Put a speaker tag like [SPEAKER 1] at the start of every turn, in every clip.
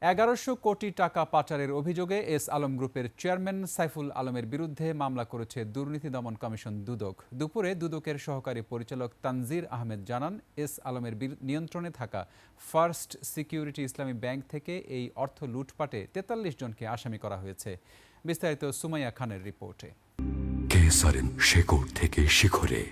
[SPEAKER 1] ১১০০ কোটি টাকা পাচারের অভিযোগে এস আলম গ্রুপের চেয়ারম্যান সাইফুল আলমের বিরুদ্ধে মামলা করেছে দুর্নীতি দমন কমিশন দুদক। দুপুরে দুদকের সহকারী পরিচালক তানজির আহমেদ জানান, এস আলমের নিয়ন্ত্রণে থাকা ফার্স্ট সিকিউরিটি ইসলামী ব্যাংক থেকে এই অর্থ লুটপাটে ৪৩ জনকে আসামি করা হয়েছে। বিস্তারিত সুমাইয়া খানের রিপোর্টে।
[SPEAKER 2] শেকড় থেকে শিখরে।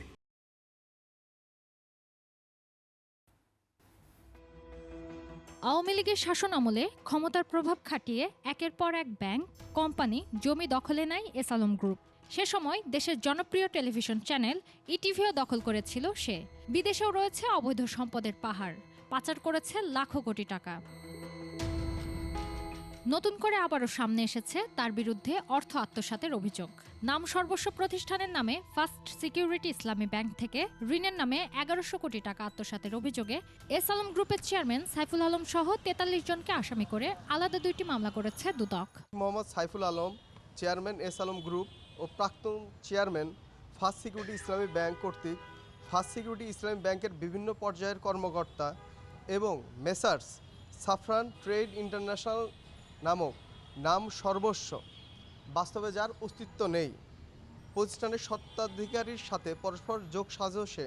[SPEAKER 3] আওয়ামী লীগের শাসন আমলে ক্ষমতার প্রভাব খাটিয়ে একের পর এক ব্যাংক, কোম্পানি, জমি দখলে নেয় এস আলম গ্রুপ। সে সময় দেশের জনপ্রিয় টেলিভিশন চ্যানেল ইটিভিও দখল করেছিল সে। বিদেশেও রয়েছে অবৈধ সম্পদের পাহাড়, পাচার করেছে লাখো কোটি টাকা। নতুন করে আবারও সামনে এসেছে তার বিরুদ্ধে অর্থ আত্মসাতের অভিযোগ। নাম সর্বস্ব প্রতিষ্ঠানের নামে ফার্স্ট সিকিউরিটি ইসলামী ব্যাংক থেকে ঋণের নামে ১১০০ কোটি টাকা আত্মসাতের অভিযোগে এস আলম গ্রুপের চেয়ারম্যান সাইফুল আলম সহ ৪৩ জনকে আসামি করে আলাদা দুইটি মামলা করেছে দুদক।
[SPEAKER 4] Mohammad Saiful Alam, chairman S Alam group ও প্রাক্তন chairman first security Islami bank কর্তৃক ফার্স্ট সিকিউরিটি ইসলামী ব্যাংকের বিভিন্ন পর্যায়ের কর্মকর্তা এবং মেসার্স সাফরান ট্রেড ইন্টারন্যাশনাল নামক নাম সর্বস্ব বাস্তবে যার অস্তিত্ব নেই প্রতিষ্ঠানের স্বত্বাধিকারীর সাথে পরস্পর যোগ সাজসে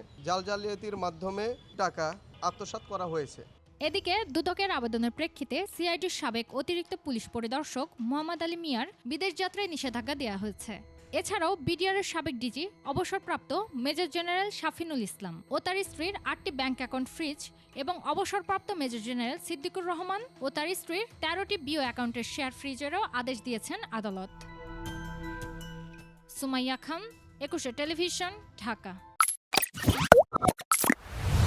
[SPEAKER 4] জালিয়াতির মাধ্যমে টাকা আত্মসাৎ করা হয়েছে।
[SPEAKER 3] এদিকে দুদকের আবেদনের প্রেক্ষিতে সিআইডির সাবেক অতিরিক্ত পুলিশ পরিদর্শক মোহাম্মদ আলী মিয়ার বিদেশ যাত্রায় নিষেধাজ্ঞা দেওয়া হয়েছে। এছাড়াও বিডিআরের সাবেক ডিজি অবসরপ্রাপ্ত মেজর জেনারেল শাফিনুল ইসলাম ও তার স্ত্রীর ৮টি ব্যাংক অ্যাকাউন্ট ফ্রিজ এবং অবসরপ্রাপ্ত মেজর জেনারেল সিদ্দিকুর রহমান ও তার স্ত্রীর ১৩টি বিও অ্যাকাউন্টের শেয়ার ফ্রিজেরও আদেশ দিয়েছেন আদালত। সুমাইয়া খান, ২১ টেলিভিশন, ঢাকা।